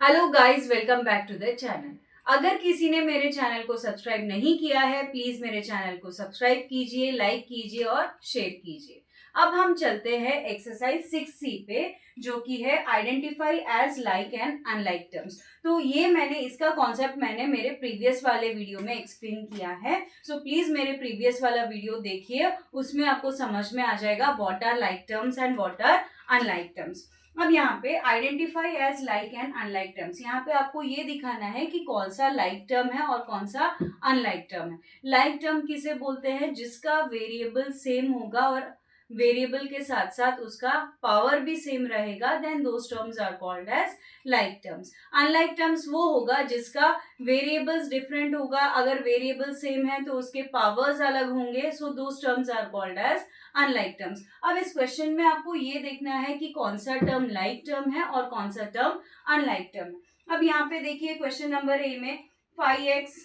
Hello guys, welcome back to the channel. अगर किसी ने मेरे चैनल को सब्सक्राइब नहीं किया है, प्लीज मेरे चैनल को सब्सक्राइब कीजिए, लाइक कीजिए और शेयर कीजिए। अब हम चलते हैं एक्सरसाइज 6C पे, जो कि है identify as like and unlike terms. तो ये इसका कॉन्सेप्ट मैंने मेरे प्रीवियस वाले वीडियो में एक्सप्लेन किया है। सो प्लीज मेरे प्रीवियस वाला वीडियो देखिए, उसमें आपको समझ में आ जाएगा what are like terms and what are unlike terms. अब यहाँ पे identify as like and unlike terms, यहाँ पे आपको ये दिखाना है कि कौन सा लाइक टर्म है और कौन सा अनलाइक टर्म है। लाइक टर्म किसे बोलते हैं? जिसका वेरिएबल सेम होगा और वेरिएबल के साथ साथ उसका पावर भी सेम रहेगा, then those terms are called as like terms. Unlike terms वो होगा जिसका वेरिएबल्स डिफरेंट होगा, अगर वेरिएबल सेम है तो उसके पावर्स अलग होंगे, so those terms are called as unlike terms. अब इस क्वेश्चन में आपको ये देखना है कि कौन सा टर्म लाइक टर्म है और कौन सा टर्म अनलाइक टर्म है। अब यहाँ पे देखिए क्वेश्चन नंबर ए में 5x,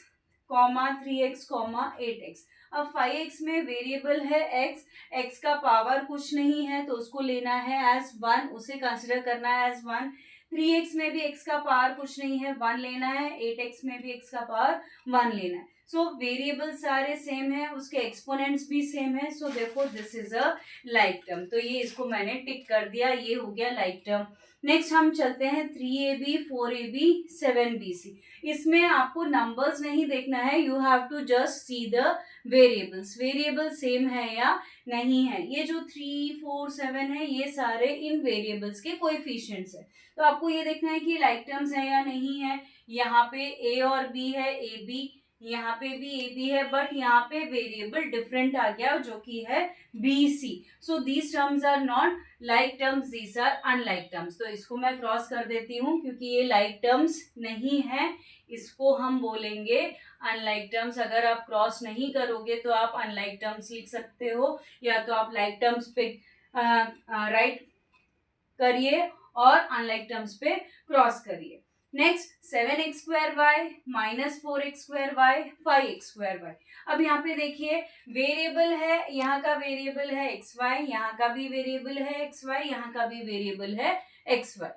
3x, 8x। अब 5x में वेरिएबल है x, x का पावर कुछ नहीं है तो उसको लेना है एज 1, उसे कंसिडर करना है एज 1। 3x में भी x का पावर कुछ नहीं है, 1 लेना है। 8x में भी x का पावर 1 लेना है। सो वेरिएबल सारे सेम है, उसके एक्सपोनेंट्स भी सेम है, so therefore this is a like term. तो ये इसको मैंने टिक कर दिया, ये हो गया लाइक टर्म। नेक्स्ट हम चलते हैं 3ab, 4ab, 7bc। इसमें आपको नंबर्स नहीं देखना है, you have to just see the variables, variable same है या नहीं है। ये जो 3, 4, 7 है, ये सारे इन वेरिएबल्स के कोएफिशिएंट्स है, तो आपको ये देखना है कि लाइक टर्म्स है या नहीं है। यहाँ पे a और b है, ए बी, यहाँ पे भी ए बी है, बट यहाँ पे वेरिएबल डिफरेंट आ गया जो कि है B C. So these terms are not like terms, these are unlike terms. तो इसको मैं क्रॉस कर देती हूँ क्योंकि ये लाइक टर्म्स नहीं है, इसको हम बोलेंगे अनलाइक टर्म्स। अगर आप क्रॉस नहीं करोगे तो आप अनलाइक टर्म्स लिख सकते हो, या तो आप लाइक टर्म्स पे राइट करिए और अनलाइक टर्म्स पे क्रॉस करिए। Next 7x square Y minus 4x square Y 5x square Y. अब यहाँ पे देखिए वेरिएबल है, यहाँ का वेरिएबल है एक्स वाई, यहाँ का भी वेरिएबल है एक्स वाई, यहाँ का भी वेरिएबल है एक्स वाई।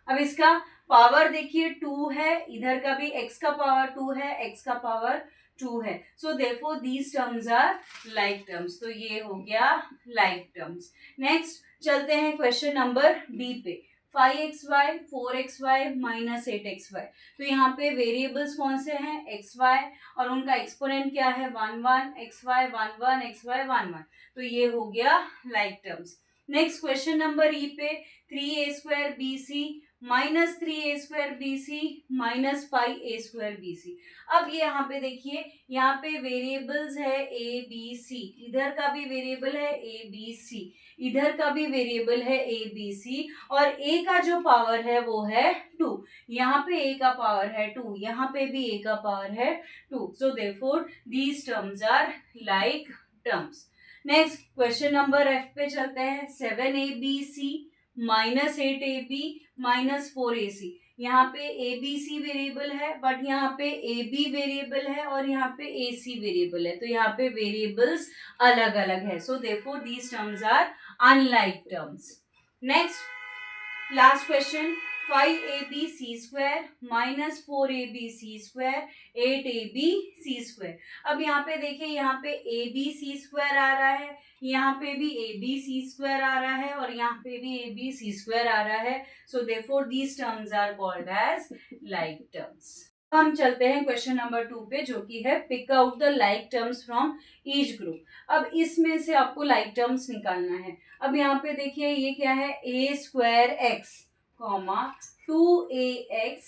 अब इसका पावर देखिए 2 है, इधर का भी x का पावर 2 है, x का पावर 2 है, so therefore these terms are like terms. तो ये हो गया लाइक टर्म्स। नेक्स्ट चलते हैं क्वेश्चन नंबर डी पे। 5xy, 4xy minus 8xy। तो यहाँ पे वेरिएबल्स कौन से हैं? xy, और उनका एक्सपोनेंट क्या है? 1 1, xy 1 1, xy 1 1। तो ये हो गया like terms. Next question number E पे 3a square B C minus 3a square B C minus 5a square B C. अब ये यहाँ पे देखिए, यहाँ पे वेरिएबल्स है a b c, इधर का भी वेरिएबल है a b c, इधर का भी वेरिएबल है a b c, और a का जो पावर है वो है 2। यहाँ पे a का पावर है 2, यहाँ पे भी a का पावर है 2, so therefore these terms are like terms. Next question number F पे चलते हैं। 7abc minus 8ab minus 4ac। यहाँ पे ए बी सी वेरिएबल है, बट यहाँ पे ए बी वेरिएबल है और यहाँ पे ए सी वेरिएबल है, तो यहाँ पे वेरिएबल्स अलग अलग है, so therefore these terms are unlike terms. Next last question 5abc square minus 4abc square 8abc square. अब यहाँ पे देखिए, यहाँ पे abc स्क्वायर आ रहा है, यहाँ पे भी abc स्क्वायर आ रहा है और यहाँ पे भी abc स्क्वायर आ रहा है, so therefore these terms are called as like terms. हम चलते हैं क्वेश्चन नंबर 2 पे, जो कि है pick out the like terms from each group. अब इसमें से आपको लाइक टर्म्स निकालना है। अब यहाँ पे देखिए ये क्या है? a square x comma 2ax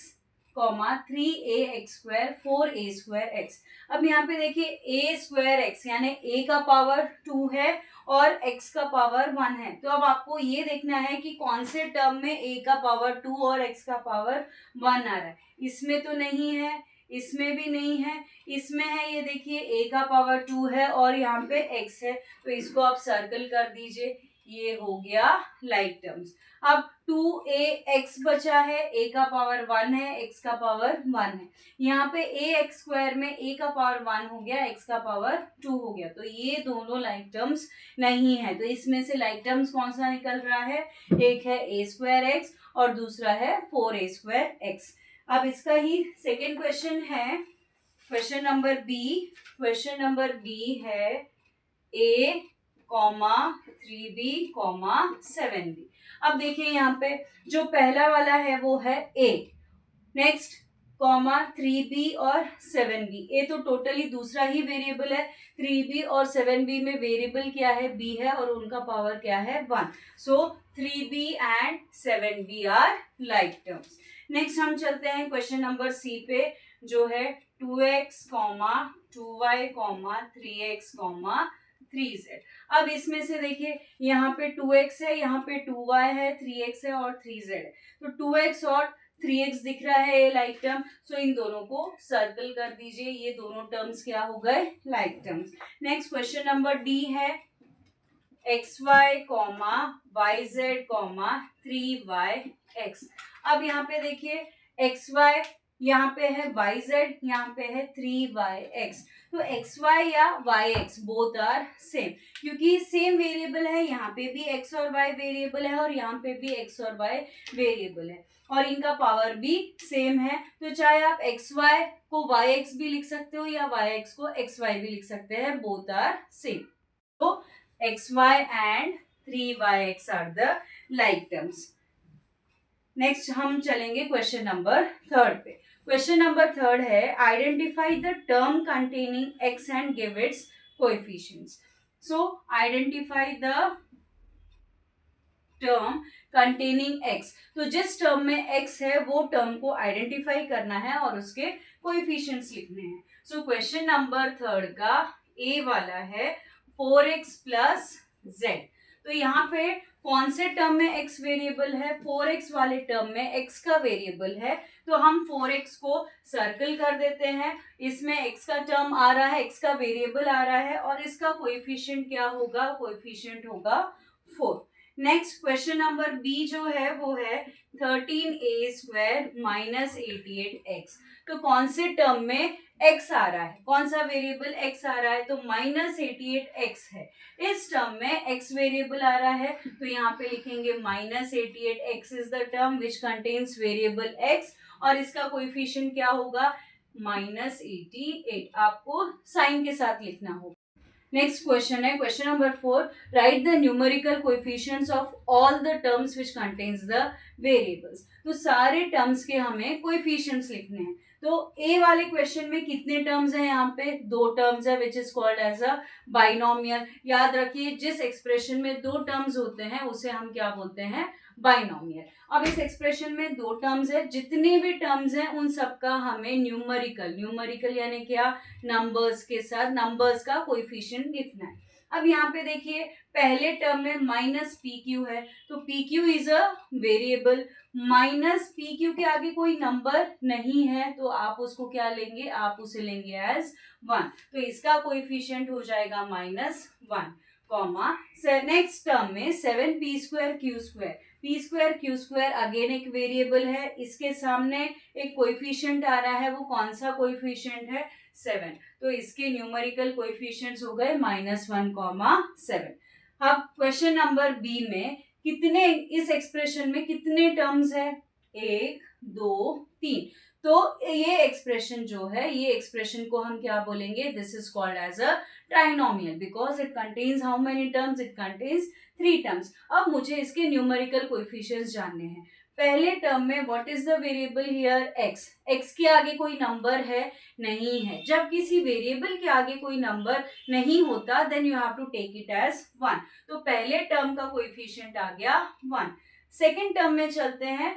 comma 3ax square 4a square x. अब यहाँ पे देखिए a स्क्वायर एक्स यानी a का पावर 2 है और x का पावर 1 है, तो अब आपको ये देखना है कि कौन से टर्म में a का पावर 2 और x का पावर 1 आ रहा है। इसमें तो नहीं है, इसमें भी नहीं है, इसमें है, ये देखिए a का पावर 2 है और यहाँ पे x है, तो इसको आप सर्कल कर दीजिए, ये हो गया लाइक टर्म्स। अब 2ax बचा है, a का पावर 1 है, x का पावर 1 है, यहाँ पे ax स्क्वायर में a का पावर 1 हो गया, x का पावर 2 हो गया, तो ये दोनों लाइक टर्म्स नहीं है। तो इसमें से लाइक टर्म्स कौन सा निकल रहा है? एक है a स्क्वायर एक्स और दूसरा है 4a²x। अब इसका ही सेकेंड क्वेश्चन है, क्वेश्चन नंबर बी है a, 3b, 7b। अब देखिए यहाँ पे जो पहला वाला है वो है a, नेक्स्ट 3b और 7b। a तो टोटली दूसरा ही वेरिएबल है, 3b और 7b में वेरिएबल क्या है, b है, और उनका पावर क्या है, 1। So 3b and 7b are like terms. Next हम चलते हैं क्वेश्चन नंबर सी पे, जो है 2x, 2y, 3x, 3z। अब इसमें से देखिए यहाँ पे 2x है, यहाँ पे 2y है, 3x है और 3z है। तो 2x और 3x दिख रहा है ये लाइक टर्म, सो इन दोनों को सर्कल कर दीजिए, ये दोनों टर्म्स क्या हो गए, like terms. Next question number D है xy, yz, 3yx। अब यहाँ पे देखिए xy, यहाँ पे है yz, यहाँ पे है 3yx। तो xy या yx बोथ आर सेम, क्योंकि सेम वेरिएबल है, यहाँ पे भी x और y वेरिएबल है और यहाँ पे भी x और y वेरिएबल है, और इनका पावर भी सेम है। तो चाहे आप xy को yx भी लिख सकते हो या yx को xy भी लिख सकते हैं, बोथ आर सेम। तो xy and 3yx are the like terms. Next हम चलेंगे क्वेश्चन नंबर थर्ड पे। क्वेश्चन नंबर थर्ड है identify the term containing x and give its coefficients. So identify the term containing x। तो जिस term में x है वो term को आइडेंटिफाई करना है और उसके कोएफिशिएंट्स लिखने हैं। सो क्वेश्चन नंबर थर्ड का a वाला है 4x प्लस z। तो यहाँ पे कौन से टर्म में x वेरिएबल है, 4x वाले टर्म में x का वेरिएबल है, तो हम 4x को सर्कल कर देते हैं। इसमें x का टर्म आ रहा है, x का वेरिएबल आ रहा है, और इसका कोएफिशिएंट क्या होगा, कोएफिशिएंट होगा 4। नेक्स्ट क्वेश्चन नंबर बी जो है वो है 13a² माइनस 88x। तो कौन से टर्म में x आ रहा है, कौन सा वेरिएबल x आ रहा है, तो माइनस 88x है। इस टर्म में x वेरिएबल आ रहा है, तो यहाँ पे लिखेंगे minus 88x is the term which contains variable x, और इसका कोएफिशिएंट क्या होगा, माइनस 88। आपको साइन के साथ लिखना होगा। नेक्स्ट क्वेश्चन है question number 4, right the numerical coefficients of all the terms which contains the variables. तो सारे टर्म्स के हमें कोएफिशिएंट्स लिखने हैं। तो ए वाले क्वेश्चन में कितने टर्म्स हैं, यहाँ पे 2 टर्म्स है which is called as a binomial. याद रखिए जिस एक्सप्रेशन में 2 टर्म्स होते हैं उसे हम क्या बोलते हैं, बाइनोमियल। अब इस एक्सप्रेशन में 2 टर्म्स है, जितने भी टर्म्स हैं उन सबका हमें न्यूमेरिकल यानी क्या, नंबर्स के साथ नंबर्स का कोएफिशिएंट लिखना है। अब यहाँ पे देखिए पहले टर्म में माइनस पी क्यू है, तो P Q is a variable, minus P Q के आगे कोई नंबर नहीं है, तो आप उसको क्या लेंगे, आप उसे लेंगे एज 1। तो इसका कोएफिशिएंट हो जाएगा -1, कॉमा नेक्स्ट टर्म में 7p²q², p²q² अगेन एक वेरिएबल है, इसके सामने एक कोएफिशिएंट आ रहा है, वो कौन सा कोएफिशिएंट है, 7। तो इसके न्यूमेरिकल कोएफिशिएंट्स हो गए -1, 7। अब क्वेश्चन नंबर बी में कितने, इस एक्सप्रेशन में कितने टर्म्स है, 1, 2, 3। तो ये एक्सप्रेशन जो है, ये एक्सप्रेशन को हम क्या बोलेंगे, this is called as a trinomial because it contains how many terms, it contains 3 terms. अब मुझे इसके न्यूमेरिकल कोएफिशिएंट्स जानने हैं। पहले टर्म में what is the variable here, x। x के आगे कोई नंबर है, नहीं है। जब किसी वेरिएबल के आगे कोई नंबर नहीं होता then you have to take it as 1। तो पहले टर्म का कोएफिशिएंट आ गया 1। सेकेंड टर्म में चलते हैं,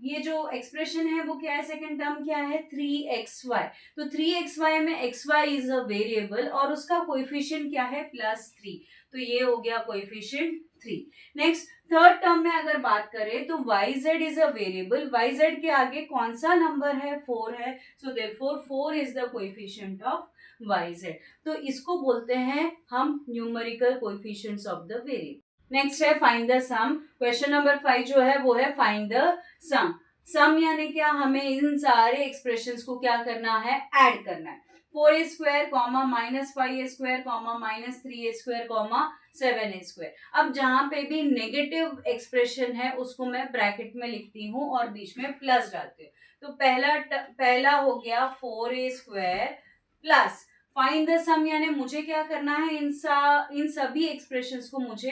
ये जो एक्सप्रेशन है वो क्या है, सेकेंड टर्म क्या है, 3xy। तो 3xy में xy इज अ वेरिएबल और उसका कोएफिशिएंट क्या है, +3। तो ये हो गया कोएफिशिएंट 3। नेक्स्ट थर्ड टर्म में अगर बात करें तो yz is a variable, yz के आगे कौन सा नंबर है, 4 है, so therefore 4 is the coefficient of yz। तो इसको बोलते हैं हम numerical coefficients of the variable. Next है find the sum. Question number 5 जो है वो है फाइंड द सम। सम यानी क्या, हमें इन सारे एक्सप्रेशंस को क्या करना है, ऐड करना है। 4a² comma -5a² comma -3a² comma 7a²। अब जहां पे भी नेगेटिव एक्सप्रेशन है उसको मैं ब्रैकेट में लिखती हूँ और बीच में प्लस डालती हूँ। तो पहला हो गया 4a² प्लस फाइंड द सम, यानी मुझे क्या करना है, इन सभी एक्सप्रेशंस को मुझे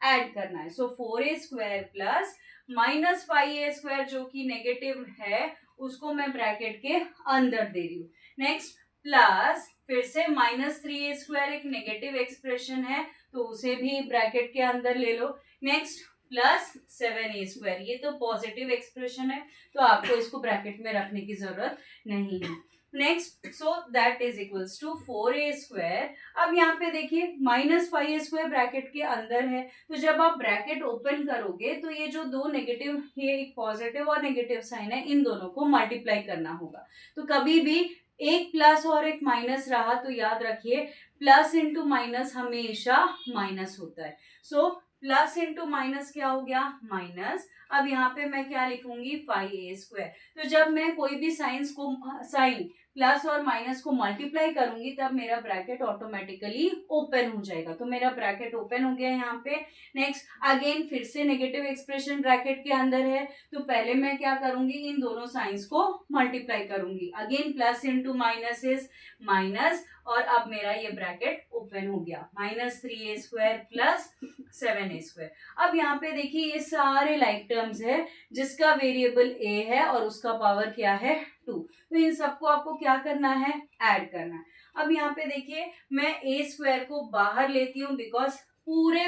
ऐड करना है। सो 4a² प्लस -5a² जो कि नेगेटिव है उसको मैं ब्रैकेट के अंदर दे रही हूँ। नेक्स्ट प्लस फिर से -3a² एक नेगेटिव एक्सप्रेशन है तो उसे भी ब्रैकेट के अंदर ले लो। नेक्स्ट प्लस 7a², ये तो पॉजिटिव एक्सप्रेशन है तो आपको इसको ब्रैकेट में रखने की जरूरत नहीं है। Next so that is equals to 4a²। अब यहाँ पे देखिए -5a² ब्रैकेट के अंदर है तो जब आप ब्रैकेट ओपन करोगे तो ये जो दो नेगेटिव, ये एक पॉजिटिव और नेगेटिव साइन है, इन दोनों को मल्टीप्लाई करना होगा। तो कभी भी एक प्लस और एक माइनस रहा तो याद रखिए प्लस इंटू माइनस हमेशा माइनस होता है। सो प्लस इंटू माइनस क्या हो गया, माइनस। अब यहाँ पे मैं क्या लिखूंगी, 5a²। तो जब मैं कोई भी साइन प्लस और माइनस को मल्टीप्लाई करूंगी तब मेरा ब्रैकेट ऑटोमेटिकली ओपन हो जाएगा। तो मेरा ब्रैकेट ओपन हो गया यहाँ पे। नेक्स्ट अगेन फिर से नेगेटिव एक्सप्रेशन ब्रैकेट के अंदर है तो पहले मैं क्या करूंगी, इन दोनों साइंस को मल्टीप्लाई करूंगी। Again plus into minus is minus और अब मेरा ये ब्रैकेट ओपन हो गया, -3a² प्लस 7a²। अब यहाँ पे देखिए ये सारे लाइक टर्म्स है जिसका वेरिएबल a है और उसका पावर क्या है 2। तो इन सबको आपको क्या करना है, ऐड करना है। अब यहाँ पे देखिए मैं a² को बाहर लेती हूँ बिकॉज पूरे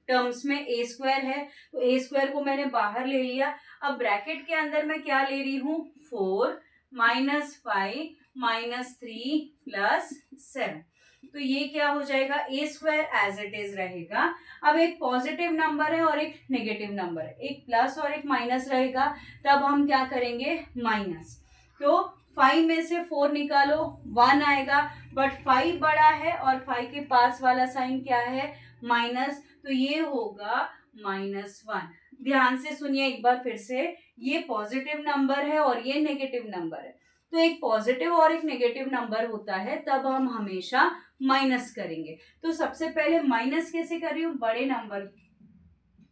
टर्म्स में a² है तो a² को मैंने बाहर ले लिया। अब ब्रैकेट के अंदर मैं क्या ले रही हूँ, 4 -5 -3 प्लस 7। तो ये क्या हो जाएगा, a² एज इट इज रहेगा। अब एक पॉजिटिव नंबर है और एक नेगेटिव नंबर है, एक प्लस और एक माइनस रहेगा, तब हम क्या करेंगे, माइनस। तो 5 में से 4 निकालो 1 आएगा, बट 5 बड़ा है और 5 के पास वाला साइन क्या है, माइनस, तो ये होगा -1। ध्यान से सुनिए एक बार फिर से, ये पॉजिटिव नंबर है और ये नेगेटिव नंबर है। तो एक पॉजिटिव और एक नेगेटिव नंबर होता है तब हम हमेशा माइनस करेंगे। तो सबसे पहले माइनस कैसे कर रही हूँ,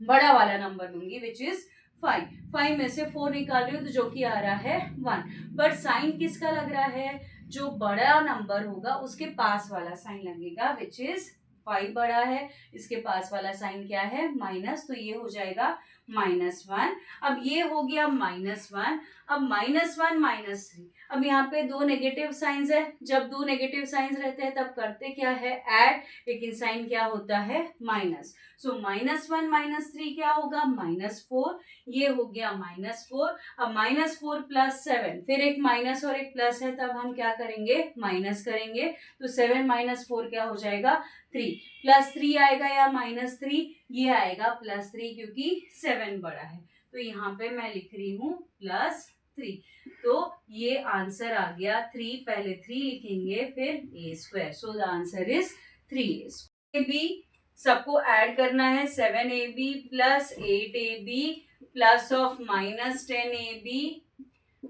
बड़ा वाला नंबर लूंगी विच इज 5 में से 4 निकाल रही हूँ तो जो कि आ रहा है 1। बट साइन किसका लग रहा है, जो बड़ा नंबर होगा उसके पास वाला साइन लगेगा विच इज 5 बड़ा है, इसके पास वाला साइन क्या है, माइनस, तो ये हो जाएगा -1। अब ये हो गया -1। अब -1 -3, अब यहाँ पे दो नेगेटिव साइंस है, जब दो नेगेटिव साइंस रहते हैं तब करते क्या है, ऐड, लेकिन साइन क्या होता है, माइनस। सो -1 -3 क्या होगा, -4, ये हो गया -4। अब -4 प्लस 7, फिर एक माइनस और एक प्लस है तब हम क्या करेंगे, माइनस करेंगे। तो 7 -4 क्या हो जाएगा, 3, +3 आएगा या -3, ये आएगा +3 क्योंकि 7 बड़ा है। तो यहाँ पे मैं लिख रही हूँ +3। तो ये आंसर आ गया 3, पहले 3 लिखेंगे फिर a²। So the answer is 3a²। b सबको ऐड करना है, 7ab plus 8ab plus of -10ab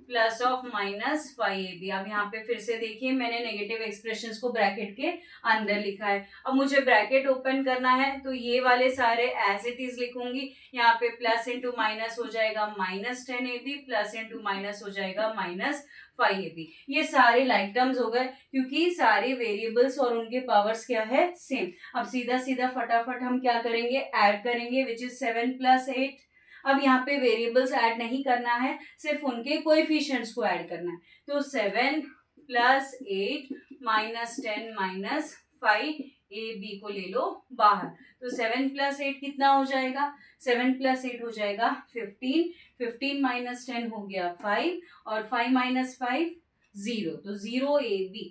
plus of -5ab। अब यहाँ पे फिर से देखिए मैंने नेगेटिव एक्सप्रेशंस को ब्रैकेट के अंदर लिखा है। अब मुझे ब्रैकेट ओपन करना है तो ये वाले सारे एज इट इज लिखूंगी। यहाँ पे प्लस इंटू माइनस हो जाएगा -10ab, प्लस इंटू माइनस हो जाएगा -5ab। ये सारे लाइक टर्म्स हो गए क्योंकि सारे वेरिएबल्स और उनके पावर्स क्या है, सेम। अब सीधा सीधा फटाफट हम क्या करेंगे, ऐड करेंगे विच इज 7 + 8। अब यहाँ पे वेरिएबल्स ऐड नहीं करना है, सिर्फ उनके कोएफिशिएंट्स को ऐड करना है। तो 7 + 8 -10 -5 ab को ले लो बाहर। तो 7 + 8 कितना हो जाएगा, 7 + 8 हो जाएगा 15, 15 - 10 हो गया 5 और 5 - 5 0, तो 0ab।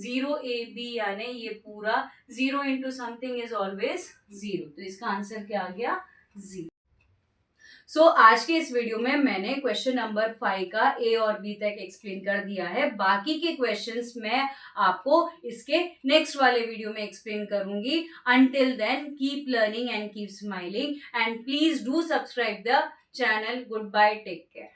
0ab यानी ये पूरा 0 इंटू समथिंग इज ऑलवेज 0, तो इसका आंसर क्या आ गया, 0। सो आज के इस वीडियो में मैंने क्वेश्चन नंबर 5 का ए और बी तक एक्सप्लेन कर दिया है। बाकी के क्वेश्चंस मैं आपको इसके नेक्स्ट वाले वीडियो में एक्सप्लेन करूंगी। Until then keep learning and keep smiling and please do subscribe the channel. Good bye, take care.